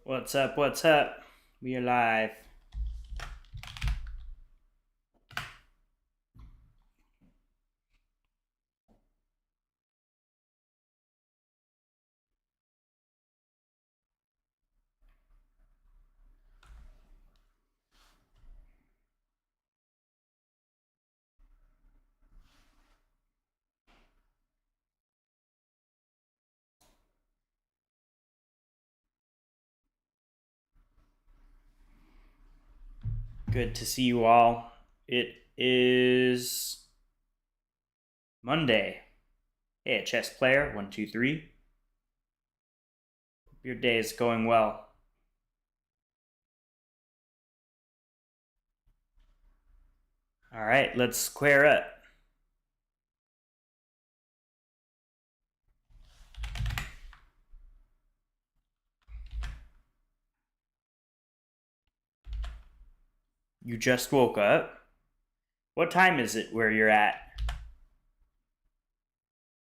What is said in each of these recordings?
What's up? What's up? We are live. Good to see you all. It is Monday. Hey, chess player, 1, 2, 3. Hope your day is going well. All right, let's square up. You just woke up? What time is it where you're at?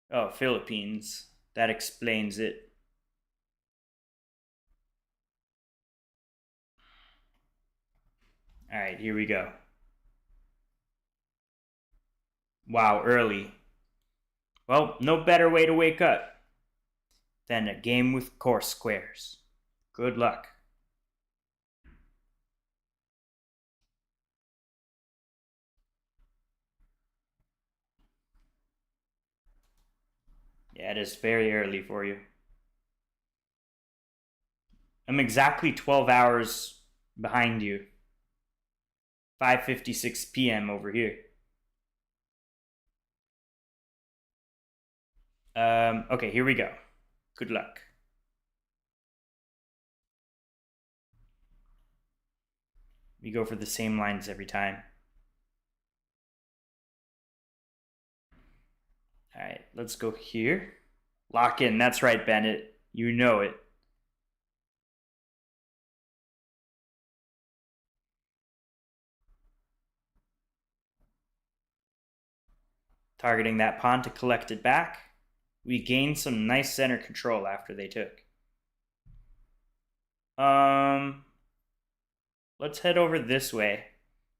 Oh, Philippines. That explains it. All right, here we go. Wow, early. Well, no better way to wake up than a game with CoreSquares. Good luck. Yeah, it is very early for you. I'm exactly 12 hours behind you. 5:56 p.m. over here. Okay, here we go. Good luck. We go for the same lines every time. All right, let's go here. Lock in. That's right, Bennett. You know it. Targeting that pawn to collect it back. We gained some nice center control after they took. Let's head over this way.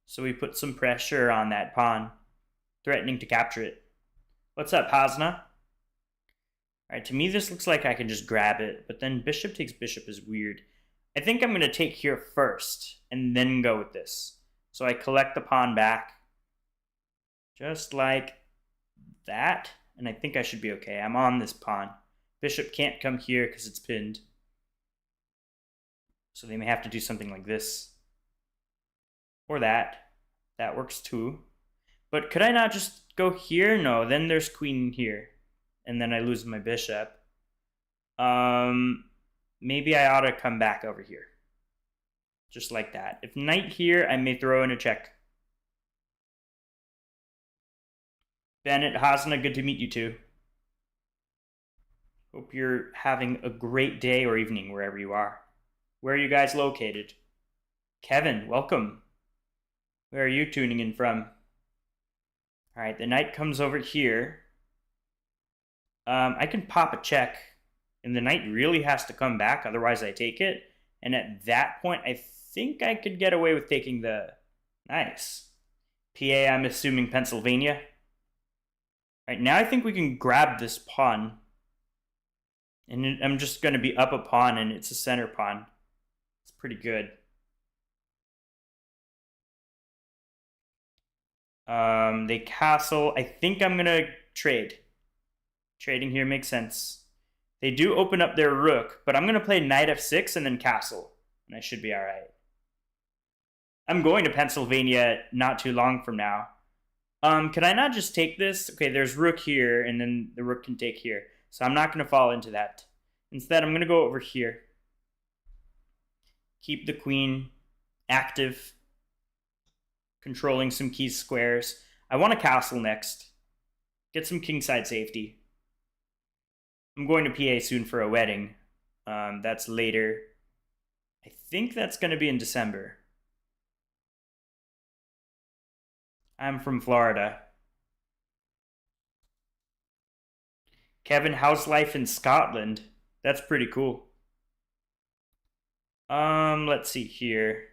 So we put some pressure on that pawn, threatening to capture it. What's up, Hasna? Alright, to me this looks like I can just grab it, but then bishop takes bishop is weird. I think I'm going to take here first, and then go with this. So I collect the pawn back, just like that, and I think I should be okay. I'm on this pawn. Bishop can't come here because it's pinned. So they may have to do something like this. Or that. That works too. But could I not just go here? No, then there's queen here. And then I lose my bishop. Maybe I ought to come back over here. Just like that. If knight here, I may throw in a check. Bennett, Hasna, good to meet you too. Hope you're having a great day or evening wherever you are. Where are you guys located? Kevin, welcome. Where are you tuning in from? All right, the knight comes over here. I can pop a check, and the knight really has to come back, otherwise I take it. And at that point, I think I could get away with taking the... Nice. PA, I'm assuming Pennsylvania. All right, now I think we can grab this pawn. And I'm just going to be up a pawn, and it's a center pawn. It's pretty good. They castle. I think I'm going to trade. Trading here makes sense. They do open up their rook, but I'm going to play knight f6 and then castle, and I should be all right. I'm going to Pennsylvania not too long from now. Can I not just take this? Okay, there's rook here, and then the rook can take here. So I'm not going to fall into that. Instead, I'm going to go over here. Keep the queen active, controlling some key squares. I want a castle next. Get some kingside safety. I'm going to PA soon for a wedding. That's later. I think that's going to be in December. I'm from Florida. Kevin, how's life in Scotland? That's pretty cool. Let's see here.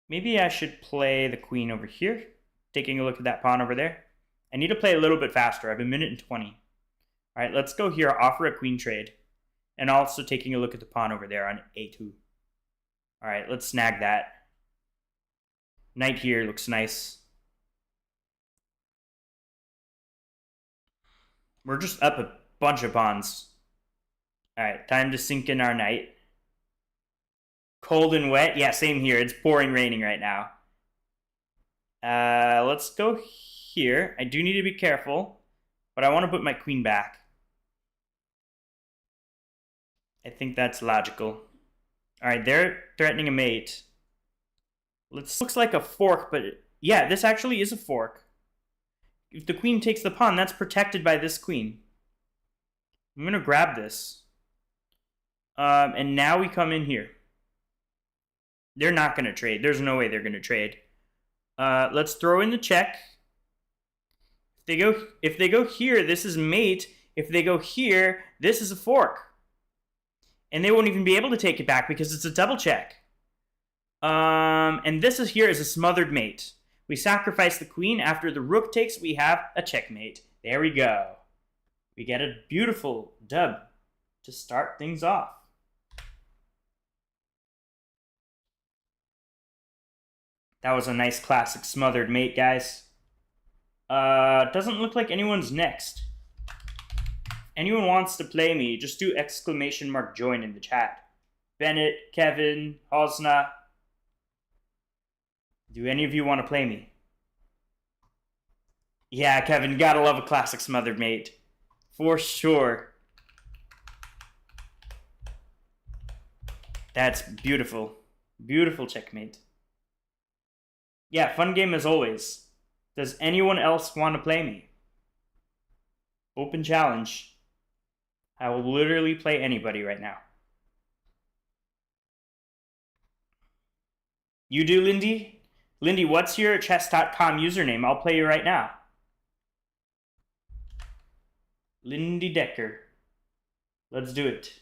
Maybe I should play the queen over here. Taking a look at that pawn over there. I need to play a little bit faster. I have 1:20. All right, let's go here. Offer a queen trade. And also taking a look at the pawn over there on a2. All right, let's snag that. Knight here looks nice. We're just up a bunch of pawns. All right, time to sink in our knight. Cold and wet. Yeah, same here. It's pouring raining right now. Let's go here. I do need to be careful, but I want to put my queen back. I think that's logical. All right, they're threatening a mate. Looks like a fork, but yeah, this actually is a fork. If the queen takes the pawn, that's protected by this queen. I'm going to grab this. And now we come in here. They're not going to trade. There's no way they're going to trade. Let's throw in the check. If they go here, this is mate. If they go here, this is a fork. And they won't even be able to take it back because it's a double check. And this is here is a smothered mate. We sacrifice the queen. After the rook takes, we have a checkmate. There we go. We get a beautiful dub to start things off. That was a nice classic smothered mate, guys. Doesn't look like anyone's next. Anyone wants to play me, just do !join in the chat. Bennett, Kevin, Hosna. Do any of you want to play me? Yeah, Kevin, gotta love a classic smothered mate. For sure. That's beautiful. Beautiful checkmate. Yeah, fun game as always. Does anyone else want to play me? Open challenge. I will literally play anybody right now. You do, Lindy? Lindy, what's your chess.com username? I'll play you right now. Lindy Decker. Let's do it.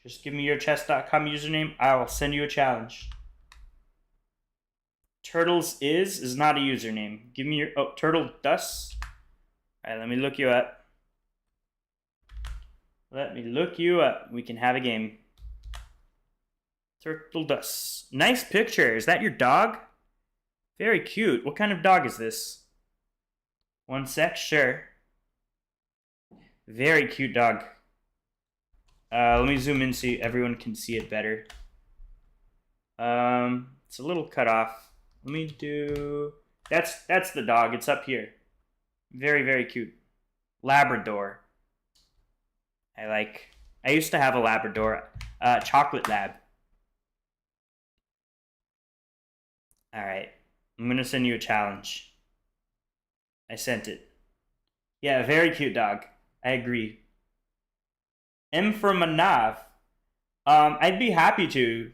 Just give me your chess.com username. I will send you a challenge. Turtles is not a username. Give me your... Oh, Turtle Dust. All right, let me look you up. Let me look you up. We can have a game. Turtle Dust. Nice picture. Is that your dog? Very cute. What kind of dog is this? One sec, sure. Very cute dog. Let me zoom in so everyone can see it better. It's a little cut off. Let me do... That's the dog. It's up here. Very, very cute. Labrador. I used to have a Labrador. Chocolate Lab. Alright. I'm going to send you a challenge. I sent it. Yeah, very cute dog. I agree. M for Manav. I'd be happy to.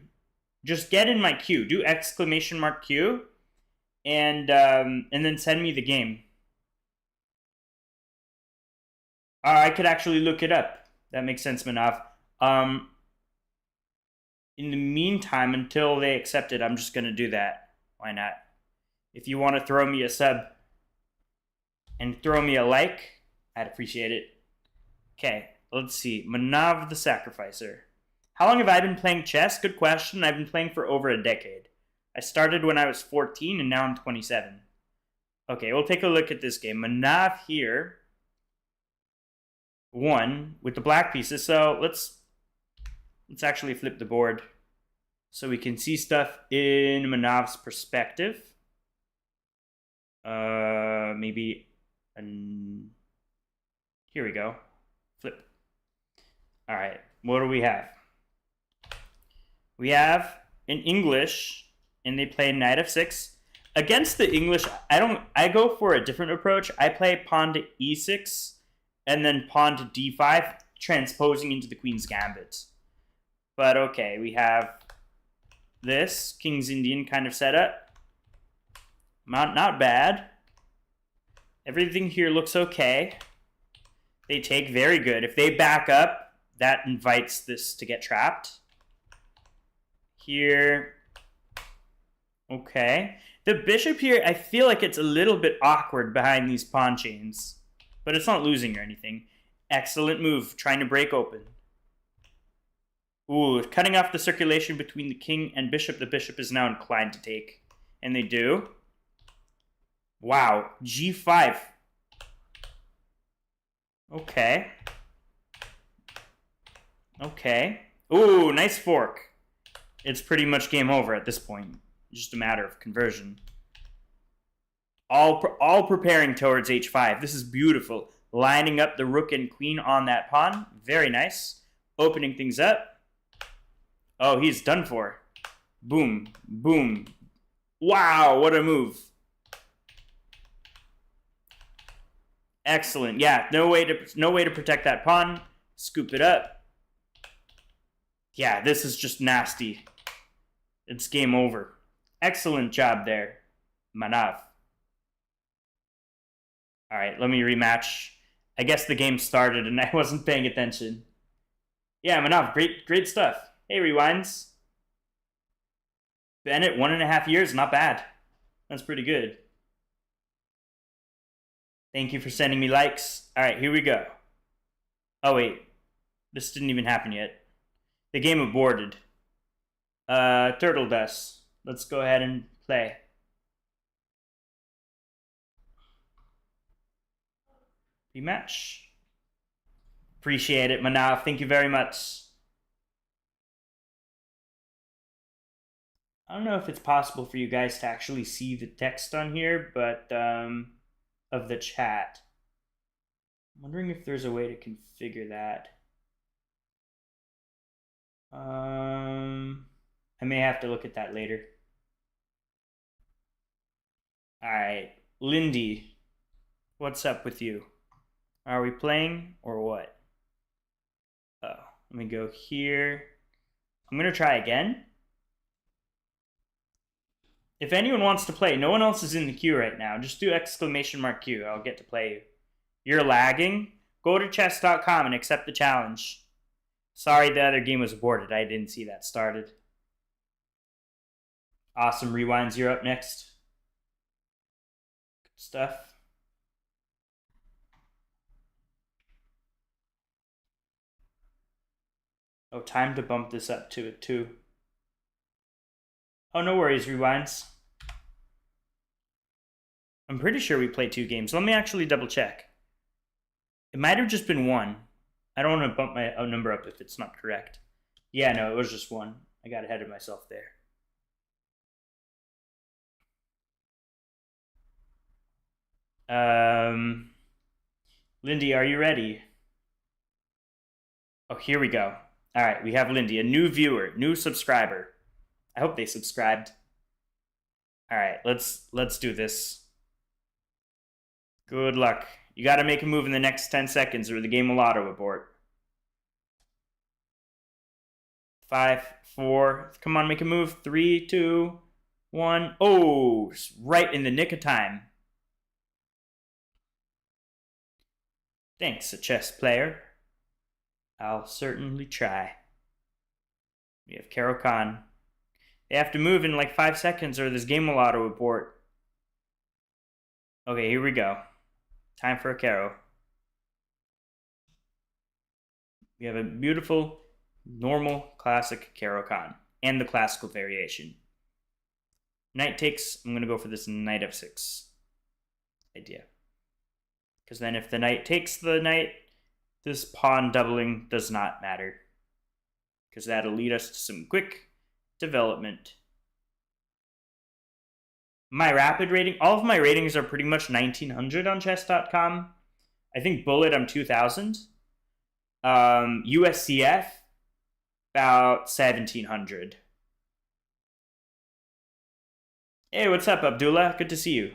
Just get in my queue. Do !Q. And then send me the game. I could actually look it up. That makes sense, Manav. In the meantime, until they accept it, I'm just going to do that. Why not? If you want to throw me a sub and throw me a like, I'd appreciate it. Okay, let's see. Manav the Sacrificer. How long have I been playing chess? Good question. I've been playing for over a decade. I started when I was 14 and now I'm 27. Okay, we'll take a look at this game. Manav here won with the black pieces. So let's actually flip the board so we can see stuff in Manav's perspective. Maybe here we go. Flip. All right, what do we have? We have in English, and they play knight f6. Against the English, I go for a different approach. I play pawn to e6 and then pawn to d5, transposing into the queen's gambit. But okay, we have this King's Indian kind of setup. Not bad. Everything here looks okay. They take very good. If they back up, that invites this to get trapped. Here. Okay. The bishop here, I feel like it's a little bit awkward behind these pawn chains. But it's not losing or anything. Excellent move, trying to break open. Ooh, cutting off the circulation between the king and bishop. The bishop is now inclined to take. And they do. Wow, g5. Okay. Okay. Ooh, nice fork. It's pretty much game over at this point. Just a matter of conversion. All preparing towards h5. This is beautiful. Lining up the rook and queen on that pawn. Very nice. Opening things up. Oh, he's done for. Boom. Boom. Wow, what a move. Excellent. Yeah, no way to protect that pawn. Scoop it up. Yeah, this is just nasty. It's game over. Excellent job there, Manav. All right, let me rematch. I guess the game started and I wasn't paying attention. Yeah, Manav, great stuff. Hey, Rewinds. Bennett, 1.5 years, not bad. That's pretty good. Thank you for sending me likes. All right, here we go. Oh, wait. This didn't even happen yet. The game aborted. Turtle Dust. Let's go ahead and play. Rematch. Appreciate it, Manav. Thank you very much. I don't know if it's possible for you guys to actually see the text on here, but of the chat. I'm wondering if there's a way to configure that. I may have to look at that later. All right, Lindy, what's up with you? Are we playing or what? Oh, let me go here. I'm gonna try again. If anyone wants to play, no one else is in the queue right now. Just do !Q. I'll get to play you. You're lagging? Go to chess.com and accept the challenge. Sorry, the other game was aborted. I didn't see that started. Awesome, Rewinds. You're up next. Good stuff. Oh, time to bump this up to a 2. Oh, no worries, Rewinds. I'm pretty sure we played 2 games. Let me actually double check. It might have just been 1. I don't want to bump my number up if it's not correct. Yeah, no, it was just 1. I got ahead of myself there. Lindy, are you ready? Oh, here we go. All right, we have Lindy, a new viewer, new subscriber. I hope they subscribed. All right, let's do this. Good luck. You got to make a move in the next 10 seconds or the game will auto abort. 5, 4. Come on, make a move. 3, 2, 1. Oh, right in the nick of time. Thanks, a chess player. I'll certainly try. We have Caro Khan. They have to move in like 5 seconds or this game will auto abort. Okay, here we go. Time for a Caro. We have a beautiful, normal, classic Caro Khan. And the classical variation. Knight takes, I'm going to go for this knight f6 idea. Because then if the knight takes the knight, this pawn doubling does not matter. Because that'll lead us to some quick development. My rapid rating, all of my ratings are pretty much 1900 on chess.com. I think Bullet, I'm 2000. USCF, about 1700. Hey, what's up, Abdullah? Good to see you.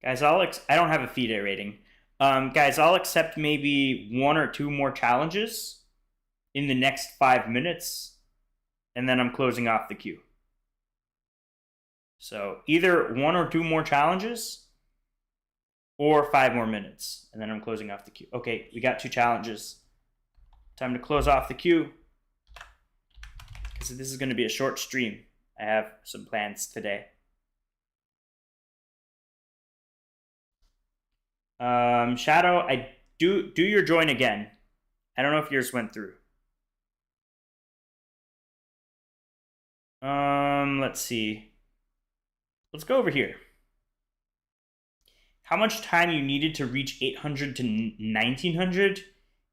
Guys, I don't have a FIDE rating. Guys, I'll accept maybe 1 or 2 more challenges in the next 5 minutes, and then I'm closing off the queue. So either 1 or 2 more challenges, or 5 more minutes, and then I'm closing off the queue. Okay, we got 2 challenges. Time to close off the queue, because this is going to be a short stream. I have some plans today. Shadow, I do your join again. I don't know if yours went through. Let's see. Let's go over here. How much time you needed to reach 800 to 1900?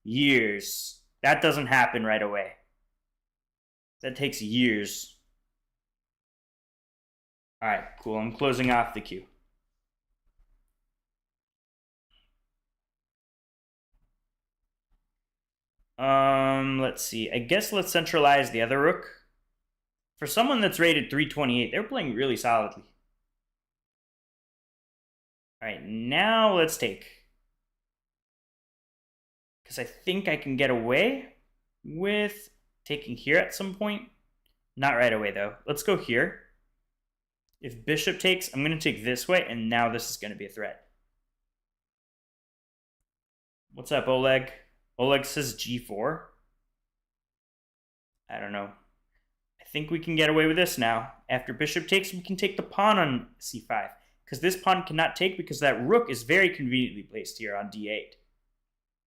Years. That doesn't happen right away. That takes years. All right, cool. I'm closing off the queue. Let's see. I guess let's centralize the other rook. For someone that's rated 328, they're playing really solidly. All right, now let's take. Because I think I can get away with taking here at some point. Not right away, though. Let's go here. If bishop takes, I'm going to take this way, and now this is going to be a threat. What's up, Oleg? Oleg says g4. I don't know. I think we can get away with this now. After bishop takes, we can take the pawn on c5. Because this pawn cannot take because that rook is very conveniently placed here on d8.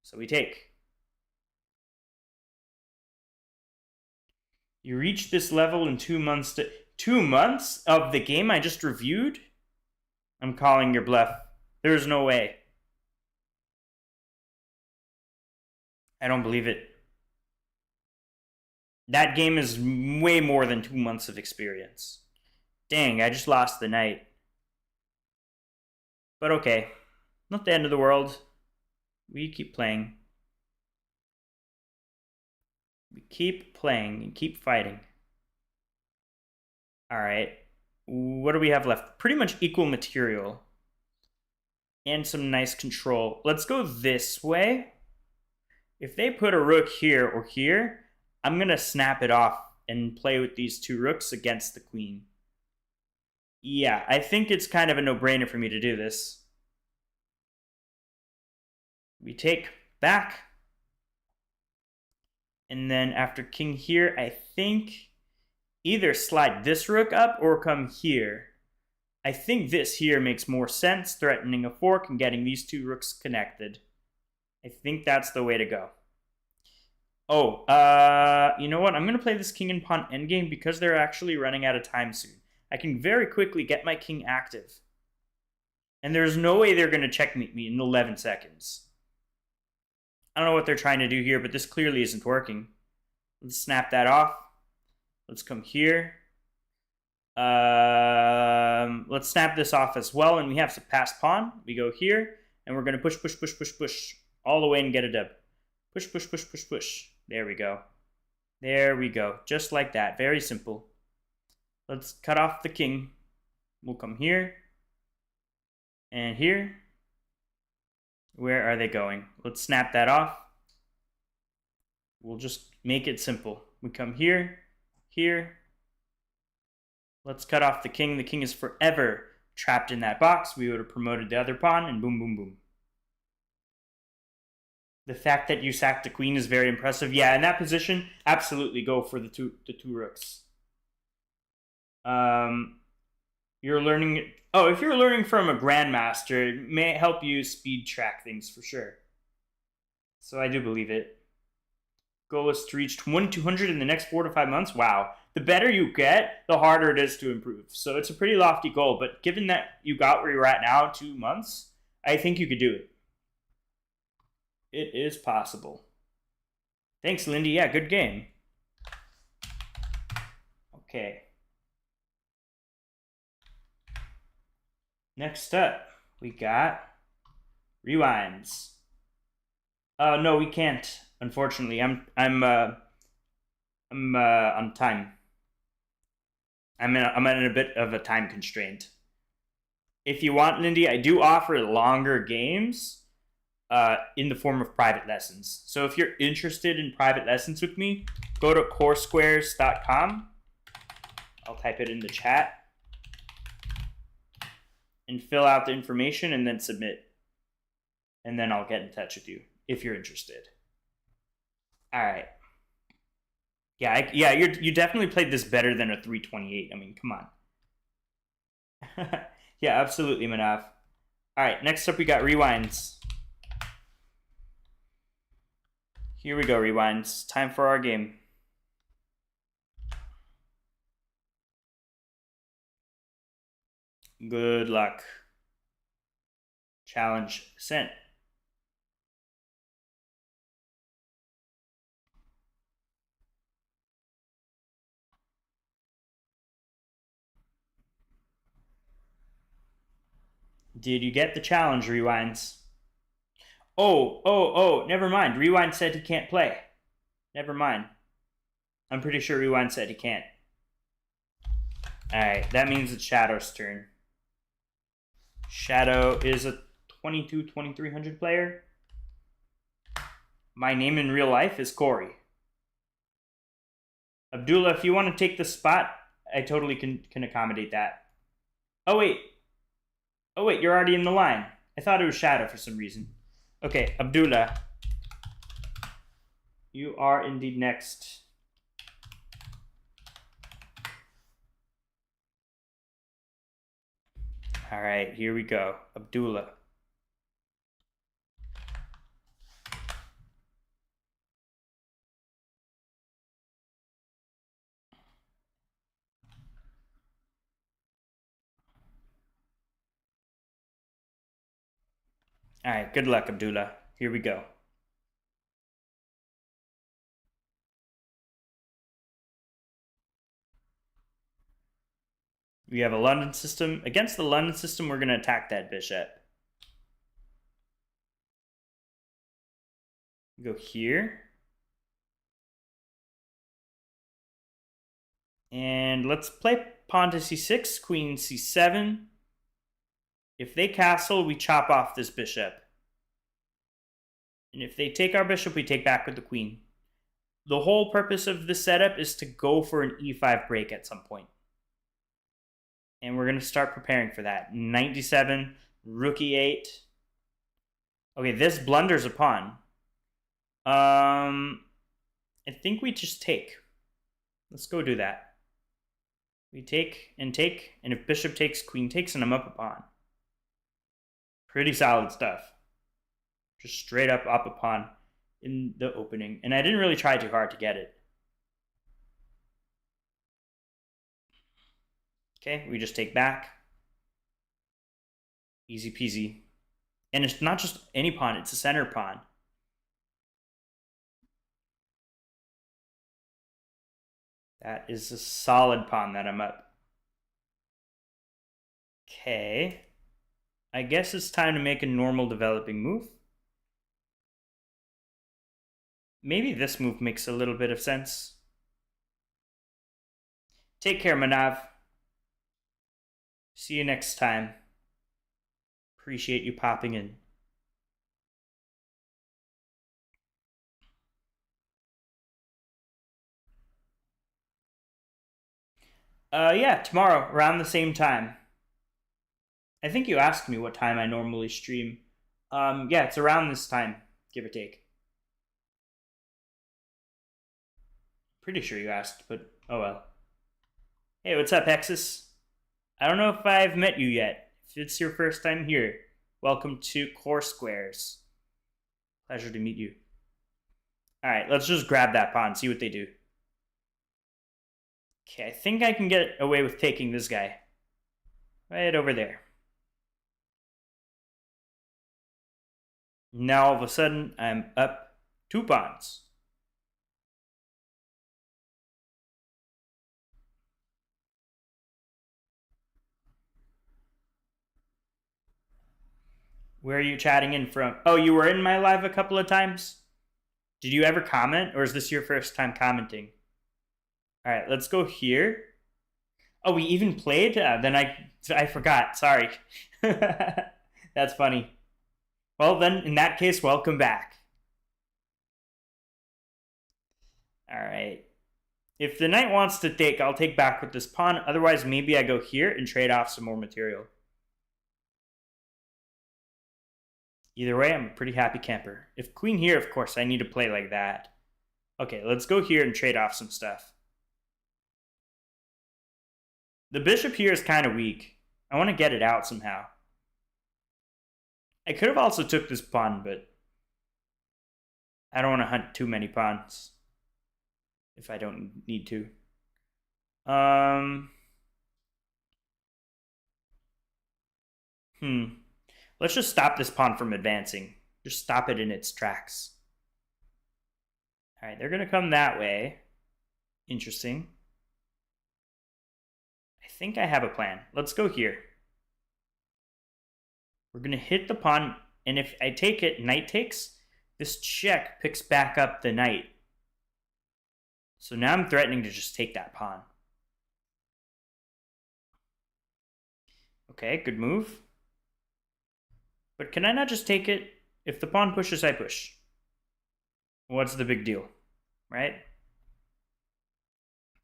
So we take. You reach this level in 2 months. 2 months of the game I just reviewed? I'm calling your bluff. There's no way. I don't believe it. That game is way more than 2 months of experience. Dang, I just lost the knight. But okay, not the end of the world. We keep playing. We keep playing and keep fighting. All right, what do we have left? Pretty much equal material. And some nice control. Let's go this way. If they put a rook here or here, I'm going to snap it off and play with these 2 rooks against the queen. Yeah, I think it's kind of a no-brainer for me to do this. We take back. And then after king here, I think either slide this rook up or come here. I think this here makes more sense, threatening a fork and getting these 2 rooks connected. I think that's the way to go. Oh, you know what? I'm going to play this king and pawn endgame because they're actually running out of time soon. I can very quickly get my king active. And there's no way they're going to checkmate me in 11 seconds. I don't know what they're trying to do here, but this clearly isn't working. Let's snap that off. Let's come here. Let's snap this off as well, and we have to pass pawn. We go here, and we're going to push, push, push, push, push all the way and get a dub. Push, push, push, push, push. There we go. There we go. Just like that. Very simple. Let's cut off the king. We'll come here and here. Where are they going? Let's snap that off. We'll just make it simple. We come here, here. Let's cut off the king. The king is forever trapped in that box. We would have promoted the other pawn, and boom, boom, boom. The fact that you sacked the queen is very impressive. Yeah, in that position, absolutely go for the two rooks. You're learning. Oh, if you're learning from a grandmaster, it may help you speed track things for sure. So I do believe it. Goal is to reach 200 in the next 4 to 5 months. Wow. The better you get, the harder it is to improve. So it's a pretty lofty goal. But given that you got where you're at now, 2 months, I think you could do it. It is possible. Thanks, Lindy. Yeah, good game. Okay. Next up, we got rewinds. No, we can't. Unfortunately, I'm on time. I'm in a bit of a time constraint. If you want, Lindy, I do offer longer games in the form of private lessons. So if you're interested in private lessons with me, go to CoreSquares.com. I'll type it in the chat and fill out the information and then submit. and then I'll get in touch with you if you're interested. All right. Yeah, you definitely played this better than a 328. I mean, come on. Yeah, absolutely, Manav. All right, next up we got rewinds. Here we go, rewinds. Time for our game. Good luck. Challenge sent. Did you get the challenge, rewinds? Oh, never mind. Rewind said he can't play. Never mind. I'm pretty sure Rewind said he can't. Alright, that means it's Shadow's turn. Shadow is a 2300 player. My name in real life is Corey. Abdullah, if you want to take the spot, I totally can accommodate that. Oh, wait, you're already in the line. I thought it was Shadow for some reason. Okay, Abdullah. You are indeed next. All right, here we go. Abdullah. All right, good luck, Abdullah. Here we go. We have a London system. Against the London system, we're going to attack that bishop. Go here. And let's play pawn to c6, queen c7. If they castle, we chop off this bishop. And if they take our bishop, we take back with the queen. The whole purpose of this setup is to go for an e5 break at some point. And we're going to start preparing for that. Knight d7, rook e8. Okay, this blunders a pawn. I think we just take. Let's go do that. We take, and if bishop takes, queen takes, and I'm up a pawn. Pretty solid stuff. Just straight up a pawn in the opening. And I didn't really try too hard to get it. Okay, we just take back. Easy peasy. And it's not just any pawn, it's a center pawn. That is a solid pawn that I'm up. Okay. I guess it's time to make a normal developing move. Maybe this move makes a little bit of sense. Take care, Manav. See you next time. Appreciate you popping in. Yeah, tomorrow, around the same time. I think you asked me what time I normally stream. Yeah, it's around this time, give or take. Pretty sure you asked, but oh well. Hey, what's up, Hexus? I don't know if I've met you yet. If it's your first time here, welcome to CoreSquares. Pleasure to meet you. All right, let's just grab that pawn, see what they do. Okay, I think I can get away with taking this guy. Right over there. Now all of a sudden, I'm up 2 pawns. Where are you chatting in from? Oh, you were in my live a couple of times? Did you ever comment, or is this your first time commenting? All right, let's go here. Oh, we even played? Then I forgot. Sorry. That's funny. Well, then, in that case, welcome back. All right. If the knight wants to take, I'll take back with this pawn. Otherwise, maybe I go here and trade off some more material. Either way, I'm a pretty happy camper. If queen here, of course, I need to play like that. Okay, let's go here and trade off some stuff. The bishop here is kind of weak. I want to get it out somehow. I could have also took this pawn, but I don't want to hunt too many pawns if I don't need to. Let's just stop this pawn from advancing. Just stop it in its tracks. All right, they're going to come that way. Interesting. I think I have a plan. Let's go here. We're going to hit the pawn, and if I take it, knight takes, this check picks back up the knight. So now I'm threatening to just take that pawn. Okay, good move. But can I not just take it? If the pawn pushes, I push. What's the big deal, right?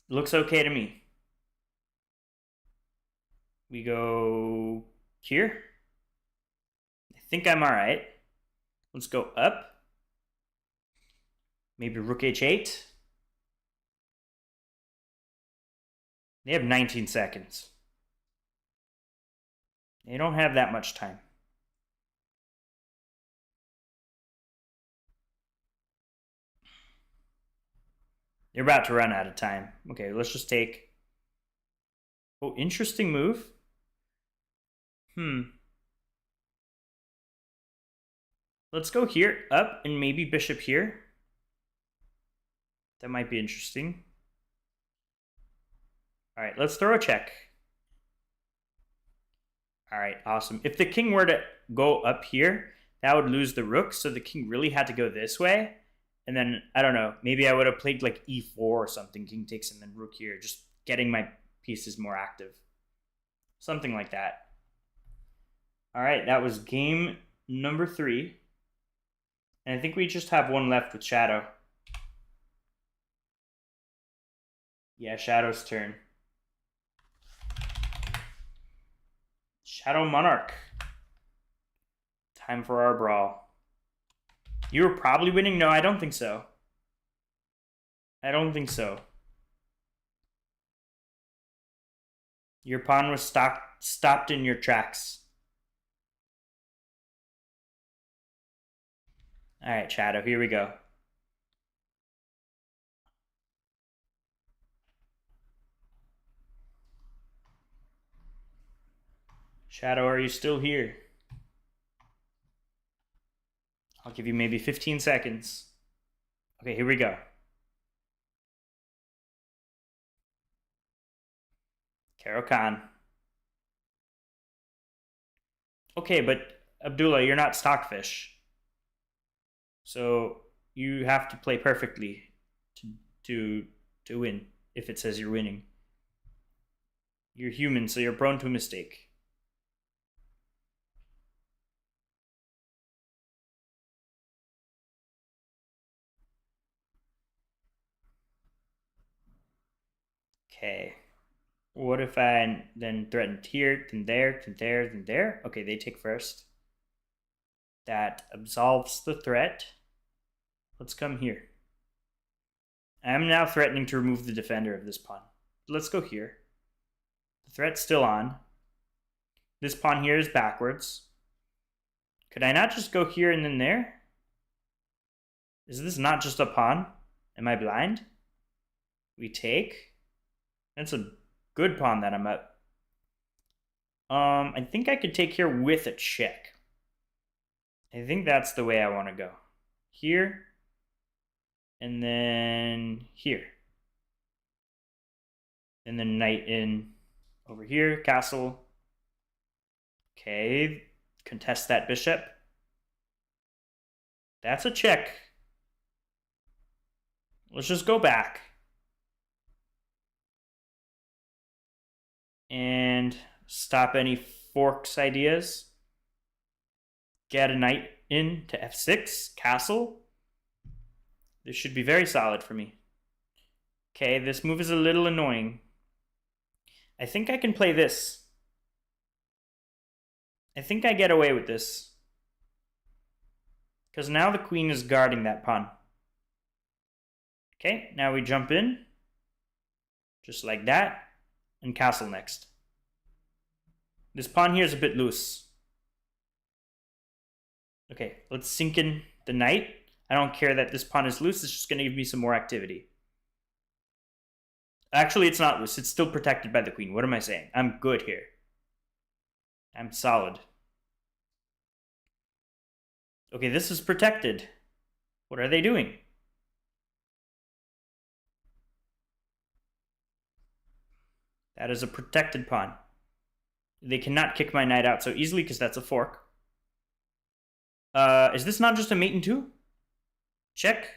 Looks okay to me. We go here. I think I'm all right. Let's go up. Maybe rook h8. They have 19 seconds. They don't have that much time. They're about to run out of time. Okay, let's just take... Oh, interesting move. Let's go here, up, and maybe bishop here. That might be interesting. All right, let's throw a check. All right, awesome. If the king were to go up here, that would lose the rook, so the king really had to go this way. And then, I don't know, maybe I would have played like e4 or something, king takes and then rook here, just getting my pieces more active. Something like that. All right, that was game number 3. And I think we just have one left with Shadow. Yeah, Shadow's turn. Shadow Monarch. Time for our brawl. You were probably winning? No, I don't think so. I don't think so. Your pawn was stopped in your tracks. All right, Shadow, here we go. Shadow, are you still here? I'll give you maybe 15 seconds. Okay, here we go. Caro-Kann. Okay, but Abdullah, you're not Stockfish. So you have to play perfectly to win, if it says you're winning. You're human, so you're prone to a mistake. Okay. What if I then threatened here, then there, then there, then there? Okay, they take first. That absolves the threat. Let's come here. I am now threatening to remove the defender of this pawn. Let's go here. The threat's still on. This pawn here is backwards. Could I not just go here and then there? Is this not just a pawn? Am I blind? We take. That's a good pawn that I'm up. I think I could take here with a check. I think that's the way I want to go. Here. And then here. And then knight in over here, castle. Okay, contest that bishop. That's a check. Let's just go back. And stop any forks ideas. Get a knight in to f6, castle. This should be very solid for me. Okay, this move is a little annoying. I think I can play this. I think I get away with this. because now the queen is guarding that pawn. Okay, now we jump in, just like that, and castle next. This pawn here is a bit loose. Okay, let's sink in the knight. I don't care that this pawn is loose, it's just going to give me some more activity. Actually, it's not loose, it's still protected by the queen. What am I saying? I'm good here. I'm solid. Okay, this is protected. What are they doing? That is a protected pawn. They cannot kick my knight out so easily because that's a fork. Is this not just a mate in two? Check.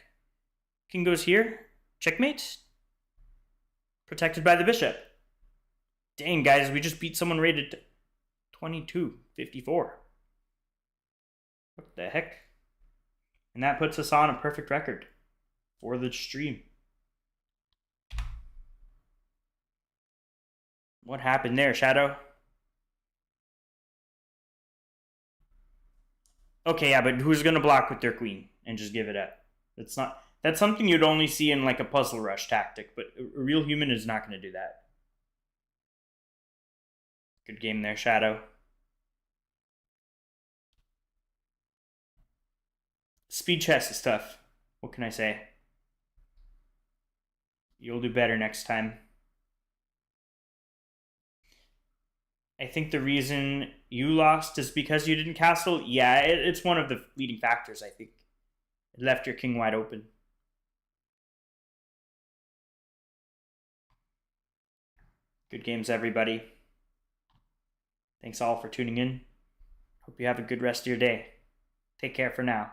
King goes here. Checkmate. Protected by the bishop. Dang, guys, we just beat someone rated 2254. What the heck? And that puts us on a perfect record for the stream. What happened there, Shadow? Okay, yeah, but who's gonna block with their queen and just give it up? That's something you'd only see in like a puzzle rush tactic, but a real human is not gonna do that. Good game there, Shadow. Speed chess is tough. What can I say? You'll do better next time. I think the reason you lost is because you didn't castle. Yeah, it's one of the leading factors, I think. It left your king wide open. Good games, everybody. Thanks all for tuning in. Hope you have a good rest of your day. Take care for now.